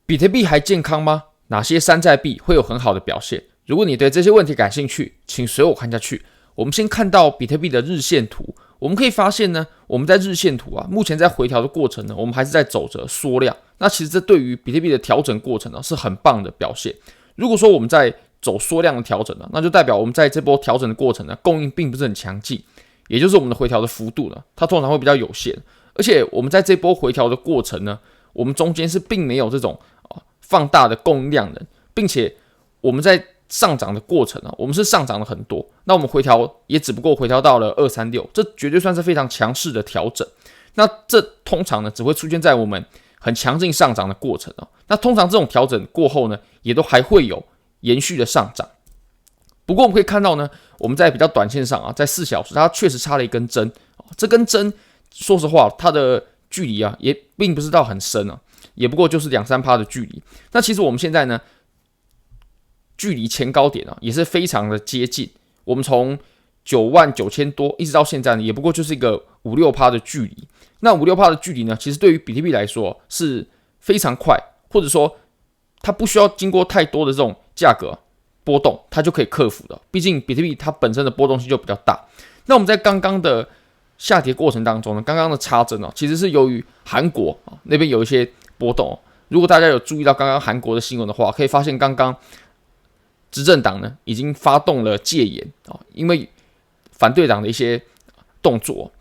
比特币还健康吗？哪些山寨币会有很好的表现？如果你对这些问题感兴趣，请随我看下去。我们先看到比特币的日线图，我们可以发现呢，我们在日线图目前在回调的过程呢，我们还是在走着缩量。那其实这对于比特币的调整过程呢，是很棒的表现。如果说我们在走缩量的调整呢，那就代表我们在这波调整的过程呢，供应并不是很强劲，也就是我们的回调的幅度呢，它通常会比较有限。而且我们在这波回调的过程呢，我们中间是并没有这种放大的供应量能，并且我们在上涨的过程我们是上涨了很多，那我们回调也只不过回调到了236，这绝对算是非常强势的调整。那这通常呢只会出现在我们很强劲上涨的过程那通常这种调整过后呢，也都还会有延续的上涨。不过我们可以看到呢，我们在比较短线上在4小时，它确实插了一根针，这根针说实话，它的距离也并不是到很深也不过就是2-3% 的距离。那其实我们现在呢，距离前高点也是非常的接近。我们从99000多一直到现在呢，也不过就是一个5-6% 的距离。那5-6% 的距离呢，其实对于比特币来说是非常快，或者说它不需要经过太多的这种价格波动，它就可以克服的。毕竟比特币它本身的波动性就比较大。那我们在刚刚的下跌过程当中呢，刚刚的插针其实是由于韩国那边有一些波动如果大家有注意到刚刚韩国的新闻的话，可以发现刚刚执政党呢已经发动了戒严因为反对党的一些动作。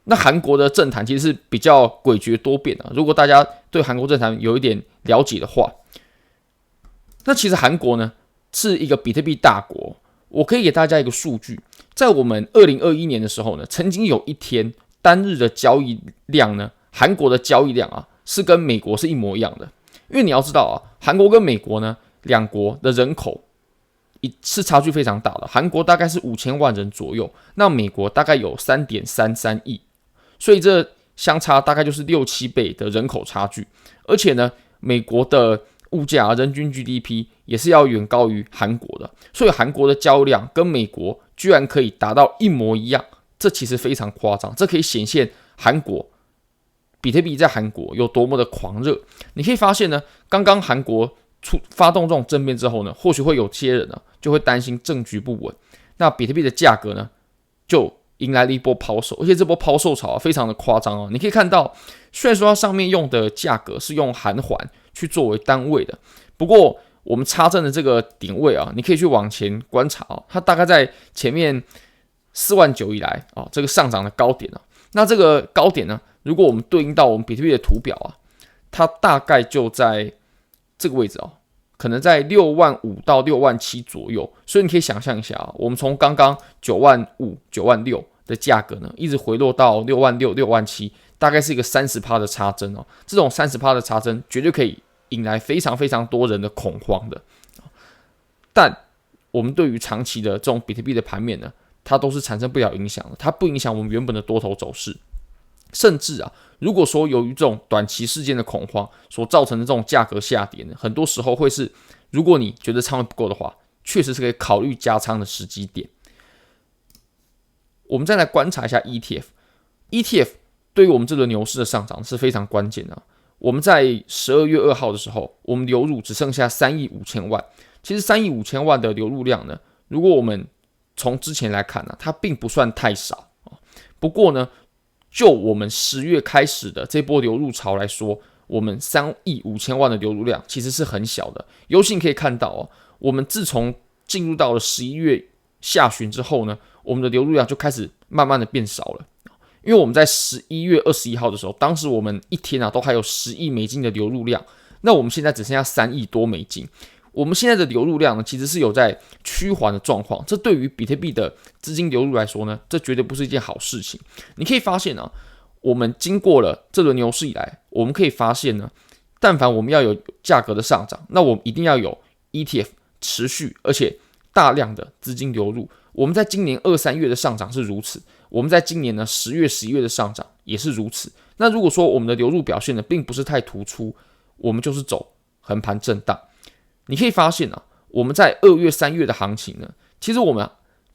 那韩国的政坛其实是比较诡谲多变如果大家对韩国政坛有一点了解的话，那其实韩国呢是一个比特币大国。我可以给大家一个数据，在我们2021年的时候呢，曾经有一天单日的交易量呢，韩国的交易量是跟美国是一模一样的。因为你要知道韩国跟美国呢两国的人口是差距非常大的，韩国大概是5000万人左右，那美国大概有 3.33 亿，所以这相差大概就是6-7倍的人口差距。而且呢，美国的物价人均 GDP 也是要远高于韩国的，所以韩国的交易量跟美国居然可以达到一模一样，这其实非常夸张。这可以显现韩国比特币在韩国有多么的狂热。你可以发现呢，刚刚韩国发动这种政变之后呢，或许会有些人就会担心政局不稳，那比特币的价格呢就迎来了一波抛售，而且这波抛售潮非常的夸张你可以看到，虽然说它上面用的价格是用韩元去作为单位的，不过我们插针的这个点位你可以去往前观察它大概在前面49000以来这个上涨的高点那这个高点呢，如果我们对应到我们比特币的图表它大概就在这个位置可能在65000到67000左右。所以你可以想象一下我们从刚刚95000、96000的价格呢，一直回落到66000、67000，大概是一个 30% 的插针这种 30% 的插针绝对可以引来非常非常多人的恐慌的。但我们对于长期的这种比特币的盘面呢，它都是产生不了影响的，它不影响我们原本的多头走势。甚至如果说由于这种短期事件的恐慌所造成的这种价格下跌呢，很多时候会是，如果你觉得仓位不够的话，确实是可以考虑加仓的时机点。我们再来观察一下 ETF 对于我们这轮牛市的上涨是非常关键的我们在12月2号的时候，我们流入只剩下3亿5千万。其实3亿5千万的流入量呢，如果我们从之前来看它并不算太少不过呢，就我们10月开始的这波流入潮来说，我们3亿5千万的流入量其实是很小的。尤其你可以看到我们自从进入到了11月下旬之后呢，我们的流入量就开始慢慢的变少了。因为我们在11月21号的时候，当时我们一天都还有10亿美金的流入量，那我们现在只剩下3亿多美金。我们现在的流入量呢，其实是有在趋缓的状况，这对于比特币的资金流入来说呢，这绝对不是一件好事情。你可以发现我们经过了这轮牛市以来，我们可以发现呢，但凡我们要有价格的上涨，那我们一定要有 ETF 持续而且大量的资金流入。我们在今年2、3月的上涨是如此，我们在今年呢10月、11月的上涨也是如此。那如果说我们的流入表现呢并不是太突出，我们就是走横盘震荡。你可以发现我们在2月、3月的行情呢，其实我们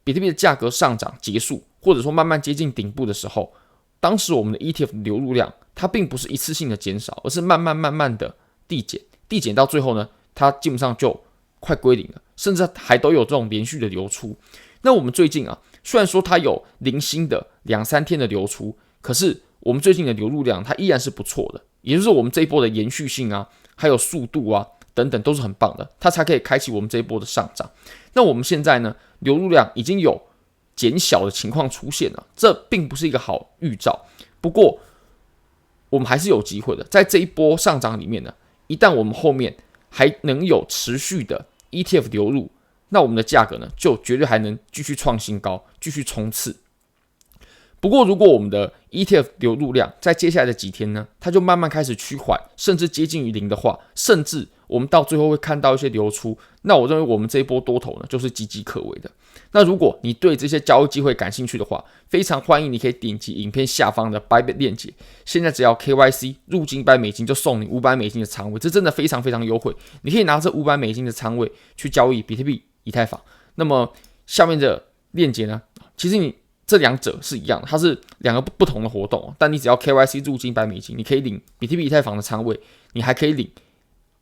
比特币的价格上涨结束，或者说慢慢接近顶部的时候，当时我们的 ETF 流入量它并不是一次性的减少，而是慢慢的递减，递减到最后呢，它基本上就快归零了，甚至还都有这种连续的流出。那我们最近啊，虽然说它有零星的2-3天的流出，可是我们最近的流入量它依然是不错的，也就是我们这一波的延续性啊，还有速度啊等等都是很棒的，它才可以开启我们这一波的上涨。那我们现在呢，流入量已经有减小的情况出现了，这并不是一个好预兆。不过我们还是有机会的，在这一波上涨里面呢，一旦我们后面还能有持续的 ETF 流入，那我们的价格呢，就绝对还能继续创新高，继续冲刺。不过，如果我们的 ETF 流入量在接下来的几天呢，它就慢慢开始趋缓，甚至接近于零的话，甚至我们到最后会看到一些流出，那我认为我们这一波多头呢，就是岌岌可危的。那如果你对这些交易机会感兴趣的话，非常欢迎你可以点击影片下方的 Bybit 链接，现在只要 KYC 入金$100就送你$500的仓位，这真的非常非常优惠。你可以拿这$500的仓位去交易比特币、以太坊。那么下面的链接呢，其实你这两者是一样的，它是两个不同的活动，但你只要 KYC 入金$100，你可以领比特币、以太坊的仓位，你还可以领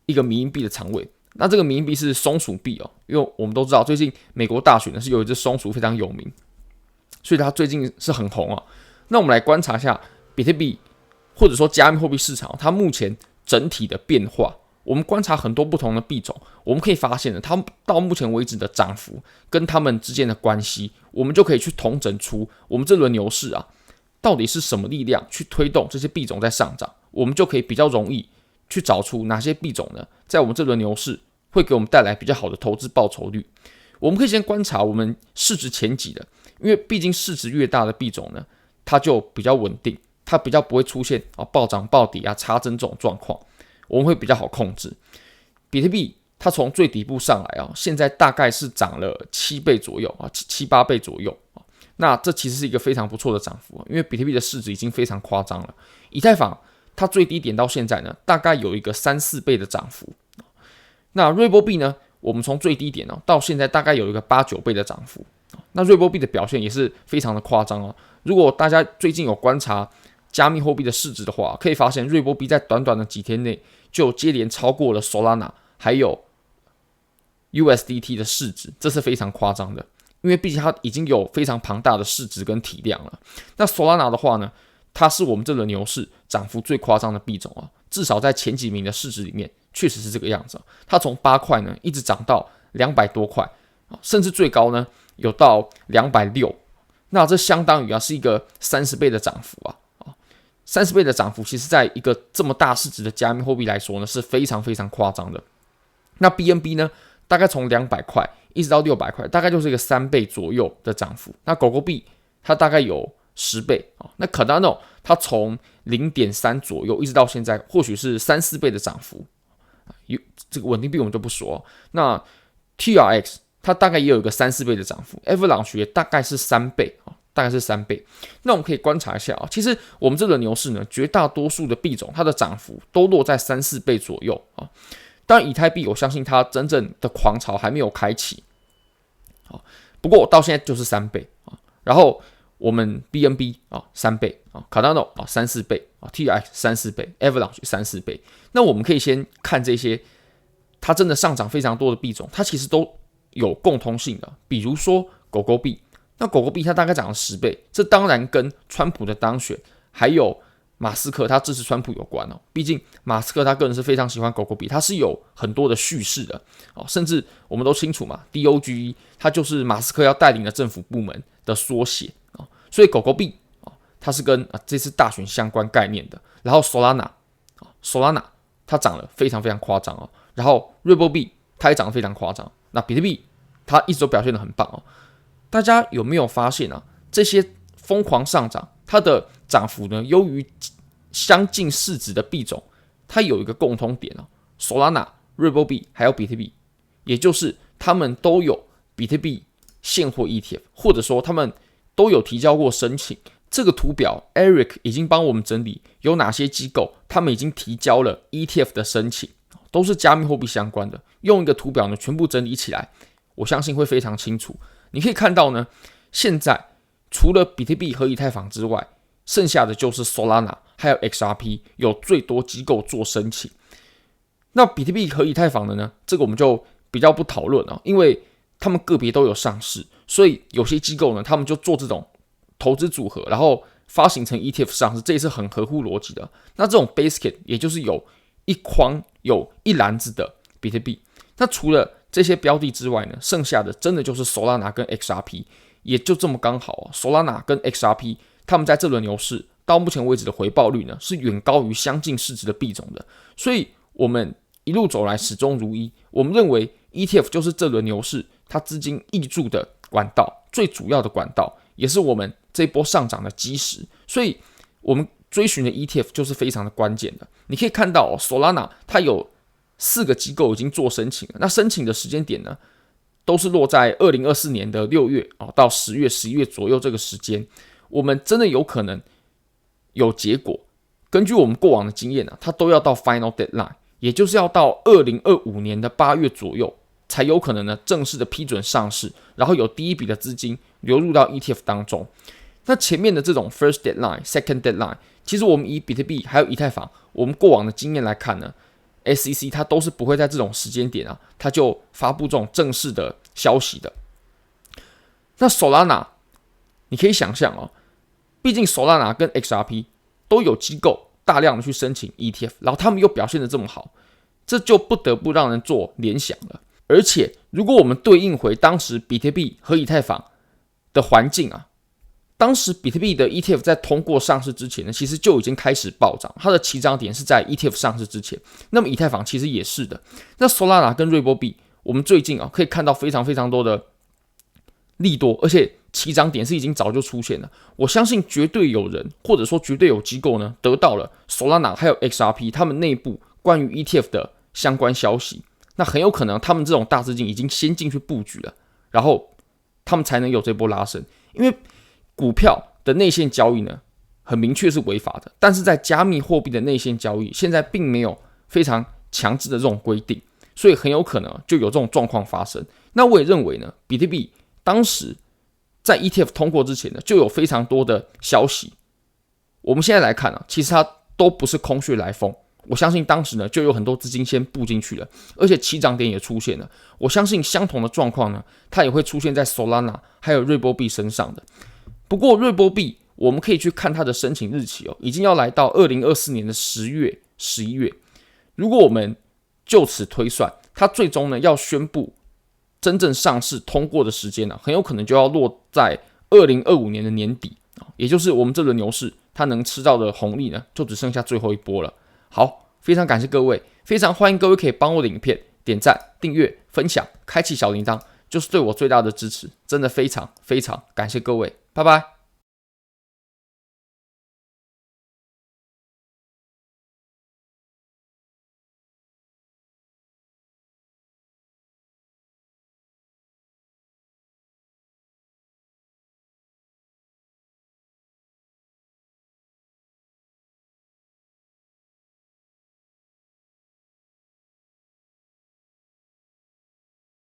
一个迷因币的仓位。那这个迷因币是松鼠币哦，因为我们都知道最近美国大选呢是有一只松鼠非常有名，所以它最近是很红啊。那我们来观察一下比特币或者说加密货币市场它目前整体的变化。我们观察很多不同的币种，我们可以发现它到目前为止的涨幅跟它们之间的关系，我们就可以去统整出我们这轮牛市啊，到底是什么力量去推动这些币种在上涨，我们就可以比较容易去找出哪些币种呢，在我们这轮牛市会给我们带来比较好的投资报酬率。我们可以先观察我们市值前几的，因为毕竟市值越大的币种呢，它就比较稳定，它比较不会出现暴涨暴跌啊、差增这种状况。我们会比较好控制。比特币它从最底部上来现在大概是涨了7倍左右7-8倍左右那这其实是一个非常不错的涨幅因为比特币的市值已经非常夸张了。以太坊它最低点到现在呢，大概有一个3-4倍的涨幅。那瑞波币呢，我们从最低点到现在大概有一个8-9倍的涨幅。那瑞波币的表现也是非常的夸张如果大家最近有观察加密货币的市值的话，可以发现瑞波币在短短的几天内就接连超过了 Solana 还有 USDT 的市值，这是非常夸张的，因为毕竟它已经有非常庞大的市值跟体量了。那 Solana 的话呢，它是我们这轮牛市涨幅最夸张的币种至少在前几名的市值里面确实是这个样子它从8块呢一直涨到200多块甚至最高呢有到260，那这相当于是一个30倍的涨幅30倍的涨幅，其实在一个这么大市值的加密货币来说呢，是非常非常夸张的。那 BNB 呢，大概从200块一直到600块，大概就是一个3倍左右的涨幅。那狗狗币它大概有10倍那 Cardano 它从 0.3 左右一直到现在，或许是3-4倍的涨幅。这个稳定币我们就不说那 TRX 它大概也有一个3-4倍的涨幅 ，Avalanche 也大概是3倍大概是3倍。那我们可以观察一下其实我们这轮牛市呢，绝大多数的币种它的涨幅都落在3-4倍左右当然，以太币我相信它真正的狂潮还没有开启不过到现在就是3倍然后我们 BNB 3倍Cardano 3-4倍TRX 3-4倍 Avalanche 3-4倍。那我们可以先看这些它真的上涨非常多的币种，它其实都有共通性的，比如说狗狗币。那狗狗币它大概涨了10倍，这当然跟川普的当选，还有马斯克他支持川普有关毕竟马斯克他个人是非常喜欢狗狗币，他是有很多的叙事的甚至我们都清楚嘛 ，DOGE 它就是马斯克要带领的政府部门的缩写所以狗狗币它是跟这次大选相关概念的。然后 Solana 它涨了非常非常夸张然后瑞波币它也涨得非常夸张。那比特币它一直都表现得很棒大家有没有发现这些疯狂上涨，它的涨幅呢优于相近市值的币种，它有一个共通点Solana、瑞波币还有比特币，也就是他们都有比特币现货 ETF， 或者说他们都有提交过申请。这个图表 Eric 已经帮我们整理有哪些机构他们已经提交了 ETF 的申请，都是加密货币相关的。用一个图表呢全部整理起来，我相信会非常清楚。你可以看到呢，现在除了比特币和以太坊之外，剩下的就是 Solana 还有 XRP 有最多机构做申请。那比特币和以太坊的呢，这个我们就比较不讨论因为他们个别都有上市，所以有些机构呢，他们就做这种投资组合，然后发行成 ETF 上市，这也是很合乎逻辑的。那这种 basket 也就是有一筐有一篮子的比特币。那除了这些标的之外呢，剩下的真的就是 Solana 跟 XRP， 也就这么刚好Solana 跟 XRP 他们在这轮牛市到目前为止的回报率呢，是远高于相近市值的币种的。所以我们一路走来始终如一，我们认为 ETF 就是这轮牛市它资金挹注的管道，最主要的管道，也是我们这一波上涨的基石。所以我们追寻的 ETF 就是非常的关键的。你可以看到Solana 它有4个机构已经做申请了，那申请的时间点呢，都是落在2024年的6月到10月、11月左右这个时间。我们真的有可能有结果。根据我们过往的经验它都要到 final deadline， 也就是要到2025年的8月左右，才有可能呢正式的批准上市，然后有第一笔的资金流入到 ETF 当中。那前面的这种 first deadline、second deadline， 其实我们以比特币还有以太坊，我们过往的经验来看呢，SEC 它都是不会在这种时间点它就发布这种正式的消息的。那 Solana 你可以想象毕竟 Solana 跟 XRP 都有机构大量的去申请 ETF， 然后他们又表现得这么好，这就不得不让人做联想了。而且如果我们对应回当时比特币和以太坊的环境当时比特币的 ETF 在通过上市之前呢，其实就已经开始暴涨，它的起涨点是在 ETF 上市之前。那么以太坊其实也是的。那 Solana 跟瑞波币，我们最近可以看到非常非常多的利多，而且起涨点是已经早就出现了。我相信绝对有人，或者说绝对有机构呢，得到了 Solana 还有 XRP 他们内部关于 ETF 的相关消息。那很有可能他们这种大资金已经先进去布局了，然后他们才能有这波拉升。因为股票的内线交易呢，很明确是违法的，但是在加密货币的内线交易，现在并没有非常强制的这种规定，所以很有可能就有这种状况发生。那我也认为呢，比特币当时在 ETF 通过之前呢，就有非常多的消息。我们现在来看其实它都不是空穴来风。我相信当时呢，就有很多资金先布进去了，而且起涨点也出现了。我相信相同的状况呢，它也会出现在 Solana 还有瑞波币身上的。不过瑞波币我们可以去看它的申请日期已经要来到2024年的10月、11月。如果我们就此推算，它最终呢要宣布真正上市通过的时间很有可能就要落在2025年的年底，也就是我们这轮牛市它能吃到的红利呢，就只剩下最后一波了。好，非常感谢各位，非常欢迎各位可以帮我的影片点赞、订阅、分享、开启小铃铛，就是对我最大的支持，真的非常非常感谢各位，拜拜。